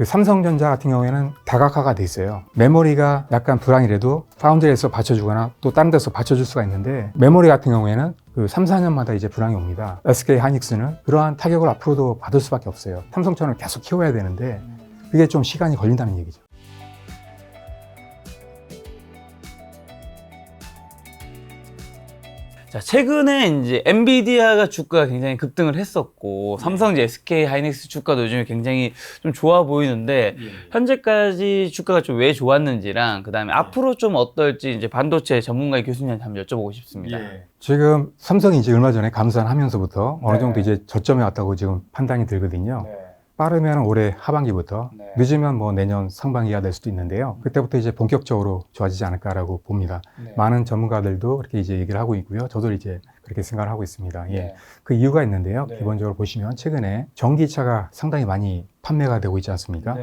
그 삼성전자 같은 경우에는 다각화가 돼 있어요. 메모리가 약간 불황이라도 파운드리에서 받쳐주거나 또 다른 데서 받쳐줄 수가 있는데, 메모리 같은 경우에는 그 3, 4년마다 이제 불황이 옵니다. SK 하이닉스는 그러한 타격을 앞으로도 받을 수밖에 없어요. 삼성전을 계속 키워야 되는데 그게 좀 시간이 걸린다는 얘기죠. 자, 최근에 이제 엔비디아가 주가가 굉장히 급등을 했었고, 삼성, 이제 SK 하이닉스 주가도 요즘에 굉장히 좀 좋아 보이는데, 현재까지 주가가 좀 왜 좋았는지랑, 그 다음에 앞으로 좀 어떨지 이제 반도체 전문가의 교수님한테 한번 여쭤보고 싶습니다. 지금 삼성이 이제 얼마 전에 감산하면서부터 어느 정도 이제 저점에 왔다고 지금 판단이 들거든요. 빠르면 올해 하반기부터, 늦으면 뭐 내년 상반기가 될 수도 있는데요. 그때부터 이제 본격적으로 좋아지지 않을까라고 봅니다. 많은 전문가들도 그렇게 이제 얘기를 하고 있고요. 저도 이제 그렇게 생각을 하고 있습니다. 그 이유가 있는데요. 기본적으로 보시면 최근에 전기차가 상당히 많이 판매가 되고 있지 않습니까?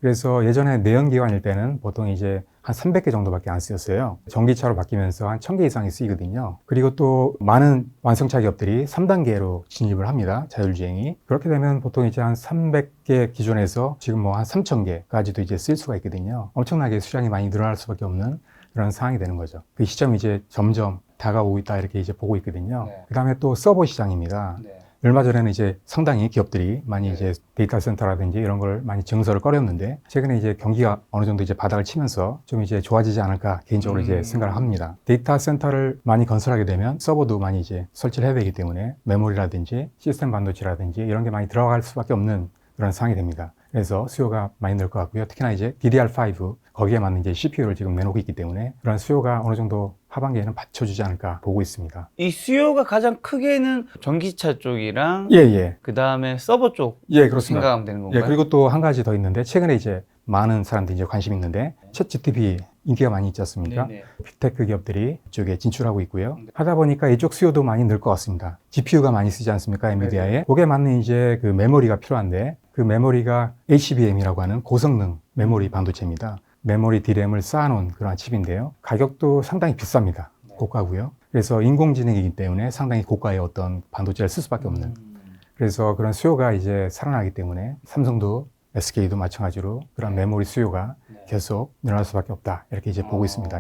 그래서 예전에 내연기관일 때는 보통 이제 한 300개 정도밖에 안 쓰였어요. 전기차로 바뀌면서 한 1000개 이상이 쓰이거든요. 그리고 또 많은 완성차 기업들이 3단계로 진입을 합니다. 자율주행이. 그렇게 되면 보통 이제 한 300개 기존에서 지금 뭐 한 3000개까지도 이제 쓸 수가 있거든요. 엄청나게 수량이 많이 늘어날 수밖에 없는 그런 상황이 되는 거죠. 그 시점이 이제 점점 다가오고 있다 이렇게 이제 보고 있거든요. 그 다음에 또 서버 시장입니다. 얼마 전에는 이제 상당히 기업들이 많이 이제 데이터 센터라든지 이런 걸 많이 증설을 꺼렸는데, 최근에 이제 경기가 어느 정도 이제 바닥을 치면서 좀 이제 좋아지지 않을까 개인적으로 이제 생각을 합니다. 데이터 센터를 많이 건설하게 되면 서버도 많이 이제 설치를 해야 되기 때문에 메모리라든지 시스템 반도체라든지 이런 게 많이 들어갈 수밖에 없는 그런 상황이 됩니다. 그래서 수요가 많이 늘 것 같고요. 특히나 이제 DDR5 거기에 맞는 이제 CPU를 지금 내놓고 있기 때문에 그런 수요가 어느 정도 하반기에는 받쳐주지 않을까 보고 있습니다. 이 수요가 가장 크게는 전기차 쪽이랑 그 다음에 서버 쪽 그렇습니다. 생각하면 되는 건가요? 그리고 또 한 가지 더 있는데, 최근에 이제 많은 사람들이 이제 관심이 있는데 챗 GTP 인기가 많이 있지 않습니까? 빅테크 기업들이 이쪽에 진출하고 있고요. 하다 보니까 이쪽 수요도 많이 늘 것 같습니다. GPU가 많이 쓰지 않습니까? 엔비디아에. 거기에 맞는 이제 그 메모리가 필요한데, 그 메모리가 HBM이라고 하는 고성능 메모리 반도체입니다. 메모리 D램을 쌓아놓은 그런 칩인데요. 가격도 상당히 비쌉니다. 고가고요. 그래서 인공지능이기 때문에 상당히 고가의 어떤 반도체를 쓸 수밖에 없는. 그래서 그런 수요가 이제 살아나기 때문에 삼성도 SK도 마찬가지로 그런 메모리 수요가 계속 늘어날 수밖에 없다. 이렇게 이제 보고 있습니다.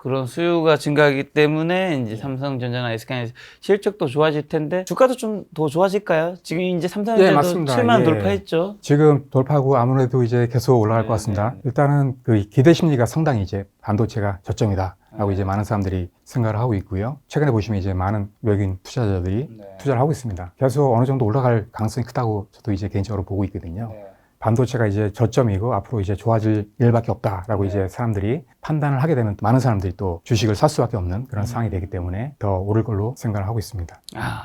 그런 수요가 증가하기 때문에 이제 삼성전자나 SK는 실적도 좋아질 텐데, 주가도 좀 더 좋아질까요? 지금 이제 삼성전자도 7만 돌파했죠. 지금 돌파하고 아무래도 이제 계속 올라갈 것 같습니다. 일단은 그 기대 심리가 상당히 이제 반도체가 저점이다 라고 이제 많은 사람들이 생각을 하고 있고요. 최근에 보시면 이제 많은 외국인 투자자들이 투자를 하고 있습니다. 계속 어느 정도 올라갈 가능성이 크다고 저도 이제 개인적으로 보고 있거든요. 반도체가 이제 저점이고 앞으로 이제 좋아질 일밖에 없다라고 이제 사람들이 판단을 하게 되면 많은 사람들이 또 주식을 살 수밖에 없는 그런 상황이 되기 때문에 더 오를 걸로 생각을 하고 있습니다.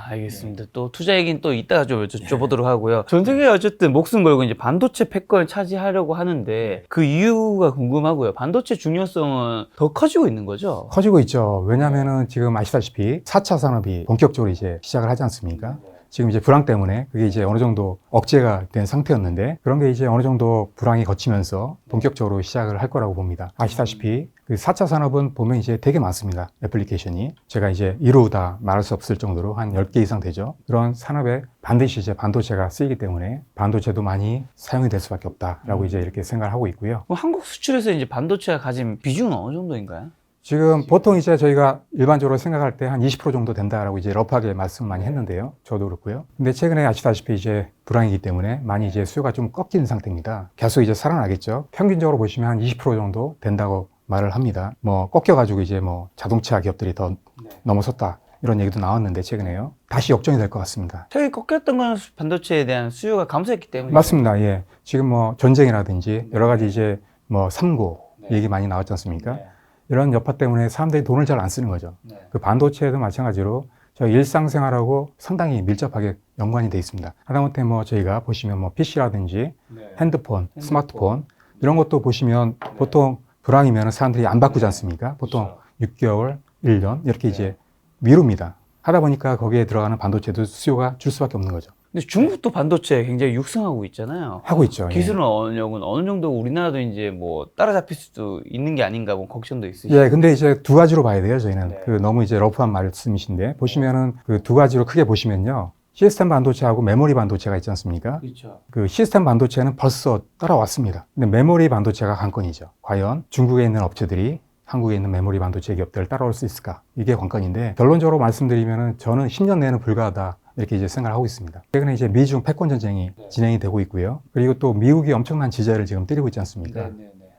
알겠습니다. 또 투자 얘기는 또 이따가 좀 여쭤보도록 하고요. 전 세계가 어쨌든 목숨 걸고 이제 반도체 패권을 차지하려고 하는데, 그 이유가 궁금하고요. 반도체 중요성은 더 커지고 있는 거죠? 커지고 있죠. 왜냐하면은 지금 아시다시피 4차 산업이 본격적으로 이제 시작을 하지 않습니까? 지금 이제 불황 때문에 그게 이제 어느 정도 억제가 된 상태였는데, 그런 게 이제 어느 정도 불황이 거치면서 본격적으로 시작을 할 거라고 봅니다. 아시다시피 그 4차 산업은 보면 이제 되게 많습니다. 애플리케이션이. 제가 이제 이루다 말할 수 없을 정도로 한 10개 이상 되죠. 그런 산업에 반드시 이제 반도체가 쓰이기 때문에 반도체도 많이 사용이 될 수밖에 없다라고 이제 이렇게 생각을 하고 있고요. 그럼 한국 수출에서 이제 반도체가 가진 비중은 어느 정도인가요? 지금 보통 이제 저희가 일반적으로 생각할 때 한 20% 정도 된다라고 이제 러프하게 말씀 많이 했는데요. 저도 그렇고요. 근데 최근에 아시다시피 이제 불황이기 때문에 많이 이제 수요가 좀 꺾이는 상태입니다. 계속 이제 살아나겠죠. 평균적으로 보시면 한 20% 정도 된다고 말을 합니다. 뭐 꺾여가지고 이제 뭐 자동차 기업들이 더 넘어섰다, 이런 얘기도 나왔는데 최근에요. 다시 역전이 될 것 같습니다. 최근에 꺾였던 건 반도체에 대한 수요가 감소했기 때문에. 맞습니다. 지금 뭐 전쟁이라든지 여러 가지 이제 뭐 삼고 얘기 많이 나왔지 않습니까? 이런 여파 때문에 사람들이 돈을 잘 안 쓰는 거죠. 그 반도체도 마찬가지로 저희 일상생활하고 상당히 밀접하게 연관이 돼 있습니다. 하다못해 뭐 저희가 보시면 뭐 PC라든지 핸드폰, 스마트폰 이런 것도 보시면 보통 불황이면 사람들이 안 바꾸지 않습니까? 보통 6개월, 1년 이렇게 이제 미룹니다. 하다 보니까 거기에 들어가는 반도체도 수요가 줄 수밖에 없는 거죠. 근데 중국도 반도체 굉장히 육성하고 있잖아요. 하고 있죠. 기술은 어느 정도 우리나라도 이제 뭐 따라잡힐 수도 있는 게 아닌가 뭐 걱정도 있으시죠. 근데 이제 두 가지로 봐야 돼요, 저희는. 그 너무 이제 러프한 말씀이신데, 보시면은 그 두 가지로 크게 보시면요. 시스템 반도체하고 메모리 반도체가 있지 않습니까? 그렇죠. 그 시스템 반도체는 벌써 따라왔습니다. 근데 메모리 반도체가 관건이죠. 과연 중국에 있는 업체들이 한국에 있는 메모리 반도체 기업들을 따라올 수 있을까? 이게 관건인데 결론적으로 말씀드리면은 저는 10년 내에는 불가하다 이렇게 이제 생각을 하고 있습니다. 최근에 이제 미중 패권 전쟁이 진행이 되고 있고요. 그리고 또 미국이 엄청난 지지를 지금 때리고 있지 않습니까?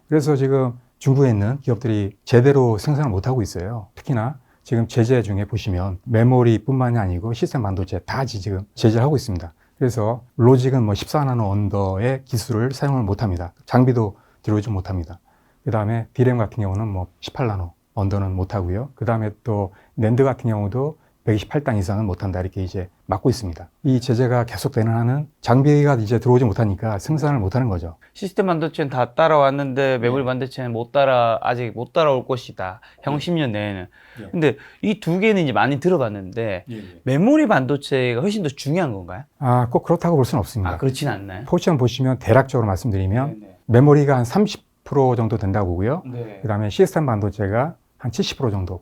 그래서 지금 중국에 있는 기업들이 제대로 생산을 못 하고 있어요. 특히나 지금 제재 중에 보시면 메모리뿐만이 아니고 시스템 반도체 다 지금 제재를 하고 있습니다. 그래서 로직은 뭐 14나노 언더의 기술을 사용을 못 합니다. 장비도 들어오지 못합니다. 그 다음에 D램 같은 경우는 뭐 18나노 언더는 못 하고요. 그 다음에 또 낸드 같은 경우도 128단 이상은 못한다 이렇게 이제 막고 있습니다. 이 제재가 계속되는 한은 장비가 이제 들어오지 못하니까 생산을 못하는 거죠. 시스템 반도체는 다 따라왔는데 메모리 반도체는 아직 못 따라올 것이다. 향후 10년 내에는. 근데 이 두 개는 이제 많이 들어봤는데 메모리 반도체가 훨씬 더 중요한 건가요? 아, 꼭 그렇다고 볼 수는 없습니다. 아, 그렇진 않나요? 포지션 보시면 대략적으로 말씀드리면 메모리가 한 30% 정도 된다고 보고요. 그 다음에 시스템 반도체가 한 70% 정도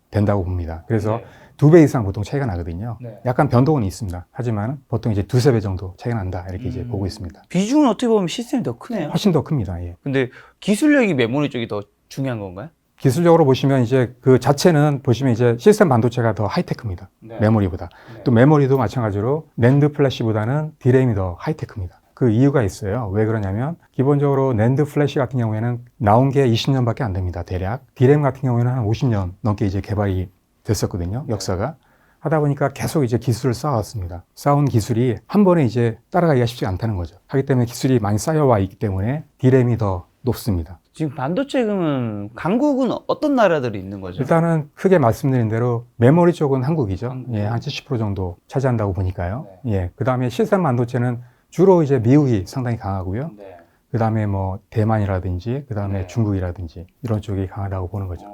된다고 봅니다. 그래서 2배 이상 보통 차이가 나거든요. 약간 변동은 있습니다. 하지만 보통 이제 2~3배 정도 차이가 난다 이렇게 이제 보고 있습니다. 비중은 어떻게 보면 시스템이 더 크네요. 훨씬 더 큽니다. 예. 근데 기술력이 메모리 쪽이 더 중요한 건가요? 기술적으로 보시면 이제 그 자체는 보시면 이제 시스템 반도체가 더 하이테크입니다. 메모리보다. 또 메모리도 마찬가지로 낸드 플래시보다는 D램이 더 하이테크입니다. 그 이유가 있어요. 왜 그러냐면 기본적으로 낸드 플래시 같은 경우에는 나온 게 20년밖에 안 됩니다. 대략. D램 같은 경우에는 한 50년 넘게 이제 개발이 됐었거든요. 역사가. 하다 보니까 계속 이제 기술을 쌓아왔습니다. 쌓은 기술이 한 번에 이제 따라가기가 쉽지 않다는 거죠. 하기 때문에 기술이 많이 쌓여와 있기 때문에 D램이 더 높습니다. 지금 반도체 그러면 강국은 어떤 나라들이 있는 거죠? 일단은 크게 말씀드린 대로 메모리 쪽은 한국이죠. 예, 한 70% 정도 차지한다고 보니까요. 예, 그 다음에 시스템 반도체는 주로 이제 미국이 상당히 강하고요. 그 다음에 뭐 대만이라든지, 그 다음에 중국이라든지 이런 쪽이 강하다고 보는 거죠.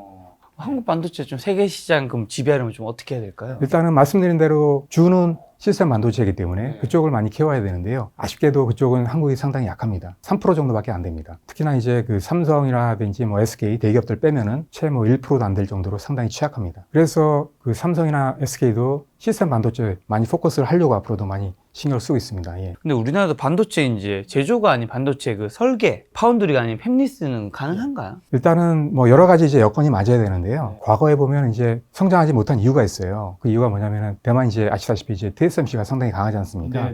한국 반도체 좀 세계 시장 그럼 지배하려면 좀 어떻게 해야 될까요? 일단은 말씀드린 대로 주는 시스템 반도체이기 때문에 그쪽을 많이 키워야 되는데요. 아쉽게도 그쪽은 한국이 상당히 약합니다. 3% 정도밖에 안 됩니다. 특히나 이제 그 삼성이라든지 뭐 SK 대기업들 빼면은 채 뭐 1%도 안 될 정도로 상당히 취약합니다. 그래서 그 삼성이나 SK도 시스템 반도체 많이 포커스를 하려고 앞으로도 많이 신경을 쓰고 있습니다. 예. 근데 우리나라도 반도체 이제 제조가 아닌 반도체 그 설계, 파운드리가 아닌 팹리스는 가능한가요? 일단은 뭐 여러 가지 이제 여건이 맞아야 되는데요. 과거에 보면 이제 성장하지 못한 이유가 있어요. 그 이유가 뭐냐면은 대만 이제 아시다시피 이제 TSMC가 상당히 강하지 않습니까?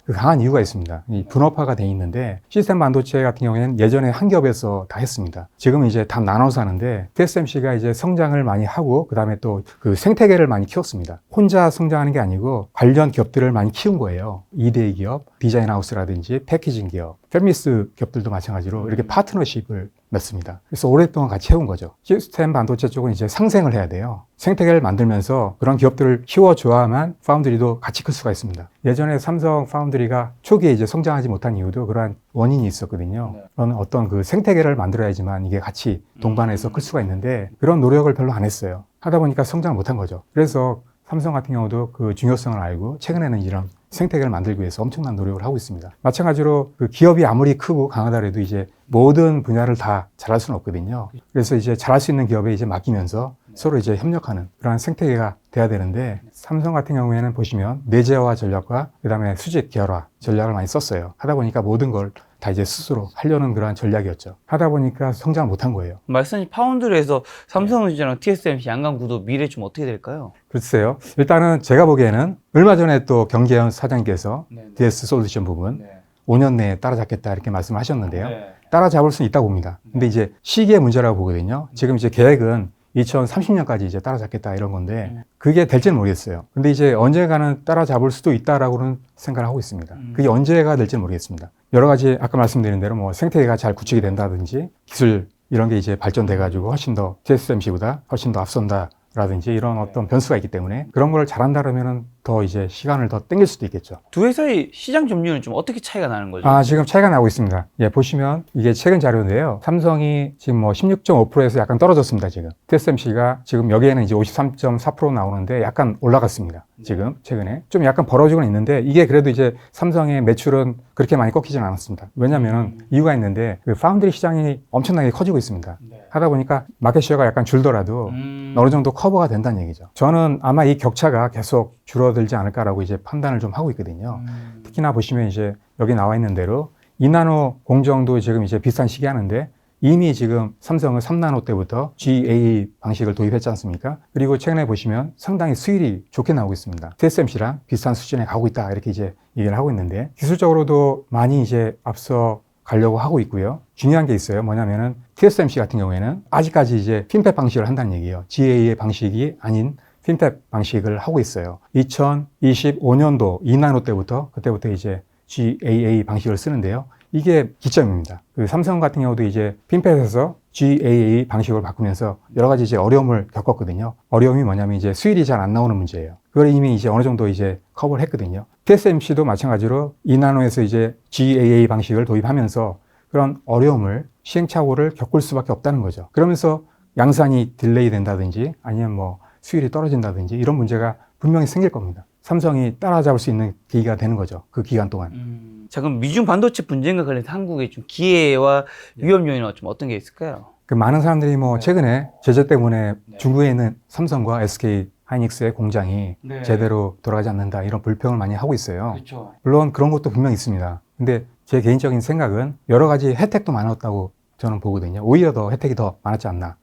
그 강한 이유가 있습니다. 이 분업화가 돼 있는데 시스템 반도체 같은 경우에는 예전에 한 겹에서 다 했습니다. 지금은 이제 다 나눠서 하는데 TSMC가 이제 성장을 많이 하고 그 다음에 또 그 생태계를 많이 키웠습니다. 혼자 성장하는 게 아니고 관련 기업들을 많이 키운 거예요. 2대 기업, 디자인 하우스라든지 패키징 기업, 팹리스 기업들도 마찬가지로 이렇게 파트너십을 맺습니다. 그래서 오랫동안 같이 해온 거죠. 시스템 반도체 쪽은 이제 상생을 해야 돼요. 생태계를 만들면서 그런 기업들을 키워줘야만 파운드리도 같이 클 수가 있습니다. 예전에 삼성 파운드리가 초기에 이제 성장하지 못한 이유도 그러한 원인이 있었거든요. 그런 어떤 그 생태계를 만들어야지만 이게 같이 동반해서 클 수가 있는데 그런 노력을 별로 안 했어요. 하다 보니까 성장을 못한 거죠. 그래서 삼성 같은 경우도 그 중요성을 알고 최근에는 이런 생태계를 만들기 위해서 엄청난 노력을 하고 있습니다. 마찬가지로 그 기업이 아무리 크고 강하더라도 이제 모든 분야를 다 잘할 수는 없거든요. 그래서 이제 잘할 수 있는 기업에 이제 맡기면서 서로 이제 협력하는 그러한 생태계가 돼야 되는데 삼성 같은 경우에는 보시면 내재화 전략과 그다음에 수직 계열화 전략을 많이 썼어요. 하다 보니까 모든 걸 다 이제 스스로 하려는 그러한 전략이었죠. 하다 보니까 성장을 못한 거예요. 말씀하신 파운드리에서 삼성전자랑 TSMC 양강 구도 미래 좀 어떻게 될까요? 글쎄요. 일단은 제가 보기에는 얼마 전에 또 경계현 사장님께서 DS 솔루션 부분 5년 내에 따라잡겠다 이렇게 말씀하셨는데요. 따라잡을 수는 있다고 봅니다. 근데 이제 시기의 문제라고 보거든요. 지금 이제 계획은 2030년까지 이제 따라잡겠다 이런 건데 그게 될지는 모르겠어요. 근데 이제 언젠가는 따라잡을 수도 있다라고는 생각을 하고 있습니다. 그게 언제가 될지는 모르겠습니다. 여러 가지 아까 말씀드린 대로 뭐 생태계가 잘 구축이 된다든지 기술 이런 게 이제 발전돼 가지고 훨씬 더 TSMC보다 훨씬 더 앞선다. 라든지 이런 어떤 변수가 있기 때문에 그런 걸 잘한다 그러면은 더 이제 시간을 더 땡길 수도 있겠죠. 두 회사의 시장 점유율은 좀 어떻게 차이가 나는 거죠? 지금 차이가 나고 있습니다. 예, 보시면 이게 최근 자료인데요. 삼성이 지금 뭐 16.5%에서 약간 떨어졌습니다, 지금. TSMC가 지금 여기에는 이제 53.4% 나오는데 약간 올라갔습니다. 지금 최근에 좀 약간 벌어지고는 있는데 이게 그래도 이제 삼성의 매출은 그렇게 많이 꺾이지는 않았습니다. 왜냐면은 이유가 있는데 그 파운드리 시장이 엄청나게 커지고 있습니다. 하다 보니까 마켓 쉐어가 약간 줄더라도 어느 정도 커버가 된다는 얘기죠. 저는 아마 이 격차가 계속 줄어들지 않을까라고 이제 판단을 좀 하고 있거든요. 특히나 보시면 이제 여기 나와 있는 대로 2나노 공정도 지금 이제 비슷한 시기 하는데 이미 지금 삼성은 3나노 때부터 GAA 방식을 도입했지 않습니까? 그리고 최근에 보시면 상당히 수율이 좋게 나오고 있습니다. TSMC랑 비슷한 수준에 가고 있다 이렇게 이제 얘기를 하고 있는데 기술적으로도 많이 이제 앞서 가려고 하고 있고요. 중요한 게 있어요. 뭐냐면은 TSMC 같은 경우에는 아직까지 이제 핀팹 방식을 한다는 얘기예요. GAA 방식이 아닌 핀팹 방식을 하고 있어요. 2025년도 2나노 때부터 그때부터 이제 GAA 방식을 쓰는데요. 이게 기점입니다. 그 삼성 같은 경우도 이제 핀팹에서 GAA 방식으로 바꾸면서 여러 가지 이제 어려움을 겪었거든요. 어려움이 뭐냐면 이제 수율이 잘 안 나오는 문제예요. 그걸 이미 이제 어느 정도 이제 커버를 했거든요. TSMC도 마찬가지로 2나노에서 이제 GAA 방식을 도입하면서 그런 어려움을 시행착오를 겪을 수밖에 없다는 거죠. 그러면서 양산이 딜레이 된다든지 아니면 뭐 수율이 떨어진다든지 이런 문제가 분명히 생길 겁니다. 삼성이 따라잡을 수 있는 계기가 되는 거죠. 그 기간 동안. 자, 그럼 미중 반도체 분쟁과 관련해서 한국의 좀 기회와 위험 요인은 좀 어떤 게 있을까요? 그 많은 사람들이 뭐 최근에 제재 때문에 중국에 있는 삼성과 SK 하이닉스의 공장이 제대로 돌아가지 않는다 이런 불평을 많이 하고 있어요. 그렇죠. 물론 그런 것도 분명히 있습니다. 근데 제 개인적인 생각은 여러 가지 혜택도 많았다고 저는 보거든요. 오히려 더 혜택이 더 많았지 않나.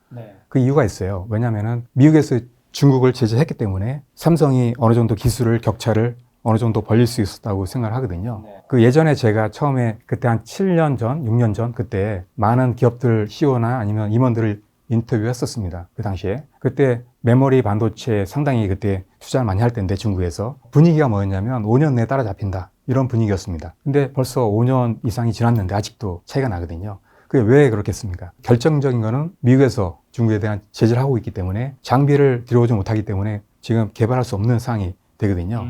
그 이유가 있어요. 왜냐하면 미국에서 중국을 제재했기 때문에 삼성이 어느 정도 기술을 격차를 어느 정도 벌릴 수 있었다고 생각을 하거든요. 그 예전에 제가 처음에 그때 한 7년 전, 6년 전 그때 많은 기업들 CEO나 아니면 임원들을 인터뷰했었습니다. 그 당시에. 그때 메모리 반도체 상당히 그때 투자를 많이 할 때인데 중국에서 분위기가 뭐였냐면 5년 내에 따라잡힌다. 이런 분위기였습니다. 근데 벌써 5년 이상이 지났는데 아직도 차이가 나거든요. 그게 왜 그렇겠습니까? 결정적인 거는 미국에서 중국에 대한 제재를 하고 있기 때문에 장비를 들여오지 못하기 때문에 지금 개발할 수 없는 상황이 되거든요.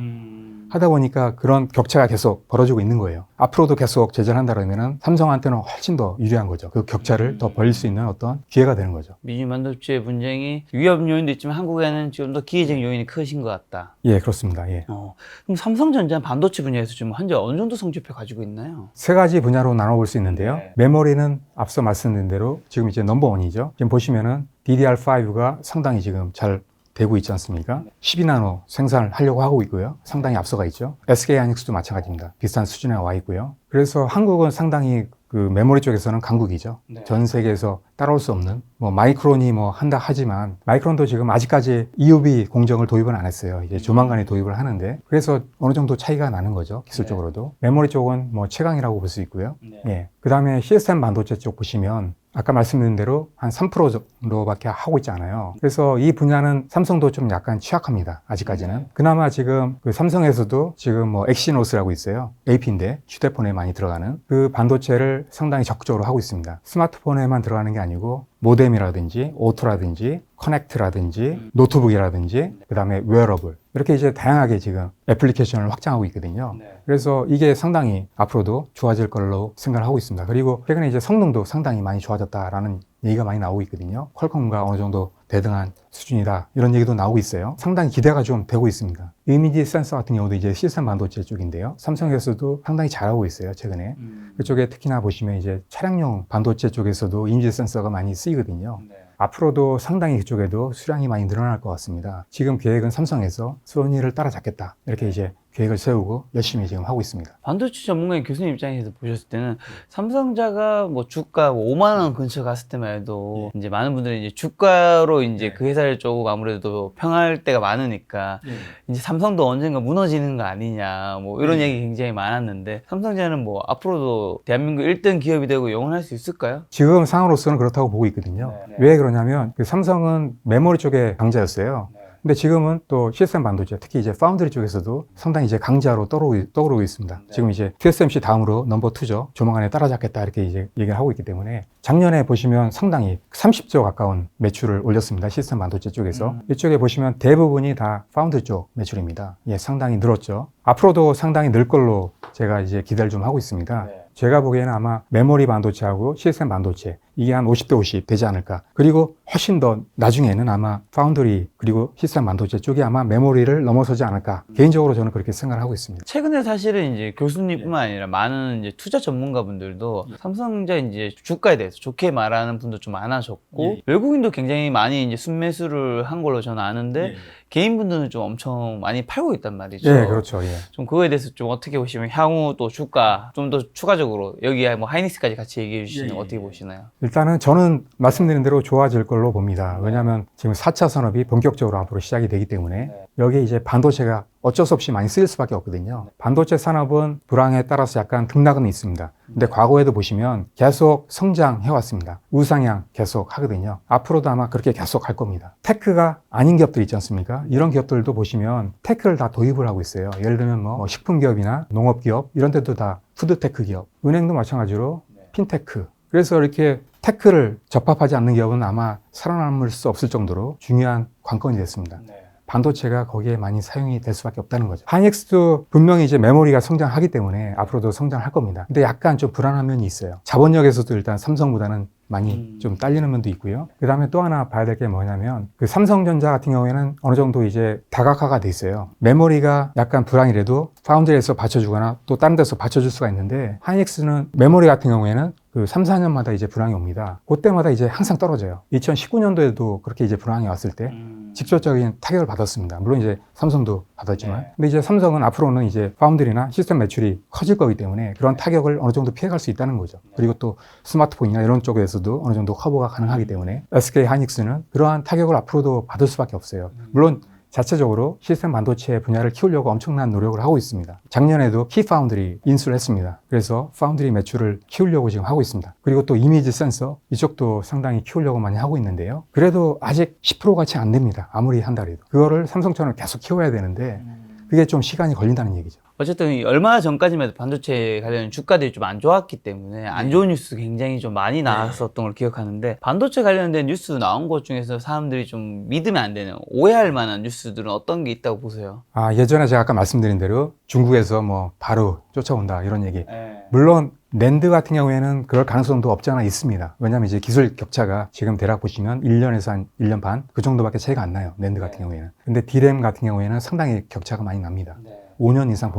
하다 보니까 그런 격차가 계속 벌어지고 있는 거예요. 앞으로도 계속 제재를 한다 그러면 삼성한테는 훨씬 더 유리한 거죠. 그 격차를 더 벌릴 수 있는 어떤 기회가 되는 거죠. 미중 반도체 분쟁이 위험 요인도 있지만 한국에는 좀 더 기회적 요인이 크신 것 같다. 예, 그렇습니다. 예. 그럼 삼성전자는 반도체 분야에서 좀 현재 어느 정도 성적표 가지고 있나요? 세 가지 분야로 나눠볼 수 있는데요. 메모리는 앞서 말씀드린 대로 지금 이제 넘버원이죠. 지금 보시면은 DDR5가 상당히 지금 잘 되고 있지 않습니까? 12나노 생산을 하려고 하고 있고요. 상당히 앞서가 있죠. SK 하이닉스도 마찬가지입니다. 비슷한 수준에 와 있고요. 그래서 한국은 상당히 그 메모리 쪽에서는 강국이죠. 전 세계에서 따라올 수 없는 뭐 마이크론이 뭐 한다 하지만 마이크론도 지금 아직까지 EUV 공정을 도입은 안 했어요. 이제 조만간에 도입을 하는데 그래서 어느 정도 차이가 나는 거죠. 기술적으로도. 메모리 쪽은 뭐 최강이라고 볼 수 있고요. 예. 그다음에 CSM 반도체 쪽 보시면 아까 말씀드린 대로 한 3% 정도밖에 하고 있지 않아요. 그래서 이 분야는 삼성도 좀 약간 취약합니다. 아직까지는. 그나마 지금 그 삼성에서도 지금 뭐 엑시노스라고 있어요. AP인데 휴대폰에 많이 들어가는 그 반도체를 상당히 적극적으로 하고 있습니다. 스마트폰에만 들어가는 게 아니고 모뎀이라든지 오토라든지 커넥트라든지 노트북이라든지 그다음에 웨어러블 이렇게 이제 다양하게 지금 애플리케이션을 확장하고 있거든요. 그래서 이게 상당히 앞으로도 좋아질 걸로 생각을 하고 있습니다. 그리고 최근에 이제 성능도 상당히 많이 좋아졌다라는 얘기가 많이 나오고 있거든요. 퀄컴과 어느 정도 대등한 수준이다 이런 얘기도 나오고 있어요. 상당히 기대가 좀 되고 있습니다. 이미지 센서 같은 경우도 이제 시스템 반도체 쪽인데요. 삼성에서도 상당히 잘하고 있어요. 최근에 그쪽에 특히나 보시면 이제 차량용 반도체 쪽에서도 이미지 센서가 많이 쓰이거든요. 앞으로도 상당히 그쪽에도 수량이 많이 늘어날 것 같습니다. 지금 계획은 삼성에서 소니를 따라잡겠다 이렇게 이제 계획을 세우고 열심히 지금 하고 있습니다. 반도체 전문가인 교수님 입장에서 보셨을 때는 삼성자가 뭐 주가 5만 원 근처 갔을 때만 해도 이제 많은 분들이 이제 주가로 이제 그 회사를 조금 아무래도 평할 때가 많으니까 이제 삼성도 언젠가 무너지는 거 아니냐 뭐 이런 얘기 굉장히 많았는데 삼성자는 뭐 앞으로도 대한민국 1등 기업이 되고 영원할 수 있을까요? 지금 상황으로서는 그렇다고 보고 있거든요. 왜 그러냐면 그 삼성은 메모리 쪽에 강자였어요. 근데 지금은 또 시스템 반도체, 특히 이제 파운드리 쪽에서도 상당히 이제 강자로 떠오르고 있습니다. 지금 이제 TSMC 다음으로 넘버 2죠. 조만간에 따라잡겠다 이렇게 이제 얘기를 하고 있기 때문에 작년에 보시면 상당히 30조 가까운 매출을 올렸습니다. 시스템 반도체 쪽에서. 이쪽에 보시면 대부분이 다 파운드리 쪽 매출입니다. 예, 상당히 늘었죠. 앞으로도 상당히 늘 걸로 제가 이제 기대를 좀 하고 있습니다. 제가 보기에는 아마 메모리 반도체하고 시스템 반도체 이게 한 50대 50 되지 않을까. 그리고 훨씬 더 나중에는 아마 파운드리 그리고 시스템 반도체 쪽이 아마 메모리를 넘어서지 않을까. 개인적으로 저는 그렇게 생각을 하고 있습니다. 최근에 사실은 이제 교수님뿐만 아니라 많은 이제 투자 전문가분들도 삼성전자 이제 주가에 대해서 좋게 말하는 분도 좀 많아졌고 외국인도 굉장히 많이 이제 순매수를 한 걸로 저는 아는데 개인분들은 좀 엄청 많이 팔고 있단 말이죠. 예, 그렇죠. 예. 좀 그거에 대해서 좀 어떻게 보시면 향후 또 주가 좀 더 추가적으로 여기에 뭐 하이닉스까지 같이 얘기해 주시면 어떻게 보시나요? 일단은 저는 말씀드린 대로 좋아질 걸로 봅니다. 왜냐하면 지금 4차 산업이 본격적으로 앞으로 시작이 되기 때문에 여기에 이제 반도체가 어쩔 수 없이 많이 쓰일 수밖에 없거든요. 반도체 산업은 불황에 따라서 약간 등락은 있습니다. 근데 과거에도 보시면 계속 성장해 왔습니다. 우상향 계속 하거든요. 앞으로도 아마 그렇게 계속 할 겁니다. 테크가 아닌 기업들 있지 않습니까? 이런 기업들도 보시면 테크를 다 도입을 하고 있어요. 예를 들면 뭐 식품기업이나 농업기업 이런 데도 다 푸드테크 기업, 은행도 마찬가지로 핀테크. 그래서 이렇게 테크를 접합하지 않는 기업은 아마 살아남을 수 없을 정도로 중요한 관건이 됐습니다. 반도체가 거기에 많이 사용이 될 수밖에 없다는 거죠. 하이닉스도 분명히 이제 메모리가 성장하기 때문에 앞으로도 성장할 겁니다. 근데 약간 좀 불안한 면이 있어요. 자본력에서도 일단 삼성보다는 많이 좀 딸리는 면도 있고요. 그 다음에 또 하나 봐야 될 게 뭐냐면 그 삼성전자 같은 경우에는 어느 정도 이제 다각화가 돼 있어요. 메모리가 약간 불황이라도 파운드리에서 받쳐주거나 또 다른 데서 받쳐줄 수가 있는데 하이닉스는 메모리 같은 경우에는 그 3, 4년마다 이제 불황이 옵니다. 그때마다 이제 항상 떨어져요. 2019년도에도 그렇게 이제 불황이 왔을 때 직접적인 타격을 받았습니다. 물론 이제 삼성도 받았지만. 근데 이제 삼성은 앞으로는 이제 파운드리나 시스템 매출이 커질 거기 때문에 그런 타격을 어느 정도 피해갈 수 있다는 거죠. 그리고 또 스마트폰이나 이런 쪽에서도 어느 정도 커버가 가능하기 때문에 SK 하이닉스는 그러한 타격을 앞으로도 받을 수밖에 없어요. 물론 자체적으로 시스템 반도체 분야를 키우려고 엄청난 노력을 하고 있습니다. 작년에도 키 파운드리 인수를 했습니다. 그래서 파운드리 매출을 키우려고 지금 하고 있습니다. 그리고 또 이미지 센서 이쪽도 상당히 키우려고 많이 하고 있는데요. 그래도 아직 10% 같이 안 됩니다. 아무리 한다고. 그거를 삼성처럼 계속 키워야 되는데 그게 좀 시간이 걸린다는 얘기죠. 어쨌든 얼마 전까지만 해도 반도체 관련 주가들이 좀 안 좋았기 때문에 안 좋은 뉴스 굉장히 좀 많이 나왔었던 걸 기억하는데 반도체 관련된 뉴스 나온 것 중에서 사람들이 좀 믿으면 안 되는 오해할 만한 뉴스들은 어떤 게 있다고 보세요? 예전에 제가 아까 말씀드린 대로 중국에서 뭐 바로 쫓아온다 이런 얘기. 물론 낸드 같은 경우에는 그럴 가능성도 없지 않아 있습니다. 왜냐하면 이제 기술 격차가 지금 대략 보시면 1년에서 한 1년 반 그 정도밖에 차이가 안 나요. 낸드 같은 경우에는. 근데 D램 같은 경우에는 상당히 격차가 많이 납니다. 5년 이상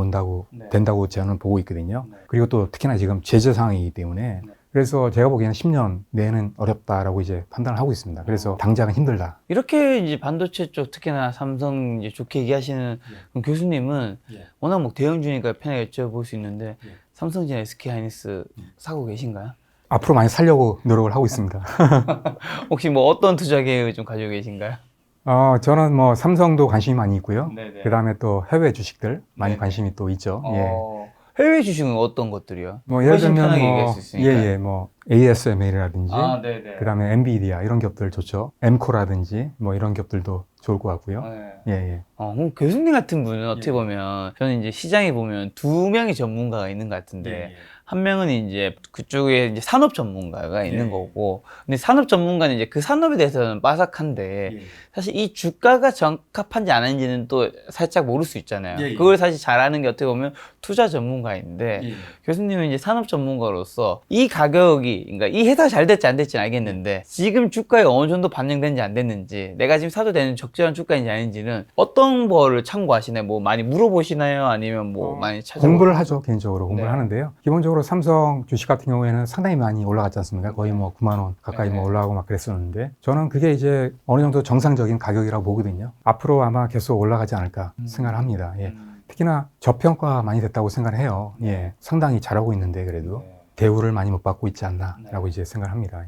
된다고 저는 보고 있거든요. 그리고 또 특히나 지금 제재 상황이기 때문에 그래서 제가 보기에는 10년 내에는 어렵다라고 이제 판단을 하고 있습니다. 그래서 당장은 힘들다. 이렇게 이제 반도체 쪽 특히나 삼성 이제 좋게 얘기하시는 그럼 교수님은 워낙 뭐 대형주니까 편하게 여쭤볼 수 있는데 삼성전자 SK 하이닉스 사고 계신가요? 앞으로 많이 살려고 노력을 하고 있습니다. 혹시 뭐 어떤 투자 계획을 좀 가지고 계신가요? 저는 뭐 삼성도 관심이 많이 있고요. 그 다음에 또 해외 주식들 많이 관심이 또 있죠. 해외 주식은 어떤 것들이요? 뭐 예를 들면 편하게 얘기할 수 있으니까. 뭐 ASML이라든지 네네. 그 다음에 엔비디아 이런 기업들 좋죠. 엠코라든지 뭐 이런 기업들도 좋을 것 같고요. 그럼 교수님 같은 분은 어떻게 보면 저는 이제 시장에 보면 두 명의 전문가가 있는 것 같은데 한 명은 이제 그쪽에 이제 산업 전문가가 있는 거고, 근데 산업 전문가는 이제 그 산업에 대해서는 빠삭한데 사실 이 주가가 적합한지 안 하는지는 또 살짝 모를 수 있잖아요. 그걸 사실 잘하는 게 어떻게 보면 투자 전문가인데 교수님은 이제 산업 전문가로서 이 가격이, 그러니까 이 회사가 잘 됐지 안 됐지는 알겠는데 지금 주가에 어느 정도 반영됐는지 안 됐는지, 내가 지금 사도 되는 적절한 주가인지 아닌지는 어떤 거를 참고하시나요? 뭐 많이 물어보시나요? 아니면 뭐 많이 공부를 하죠. 개인적으로 공부를 하는데요. 기본적으로 삼성 주식 같은 경우에는 상당히 많이 올라갔지 않습니까? 거의 뭐 9만 원 가까이 뭐 올라가고 막 그랬었는데 저는 그게 이제 어느 정도 정상적인 가격이라고 보거든요. 앞으로 아마 계속 올라가지 않을까 생각을 합니다. 특히나 저평가 많이 됐다고 생각을 해요. 상당히 잘하고 있는데 그래도 대우를 많이 못 받고 있지 않나라고 이제 생각을 합니다.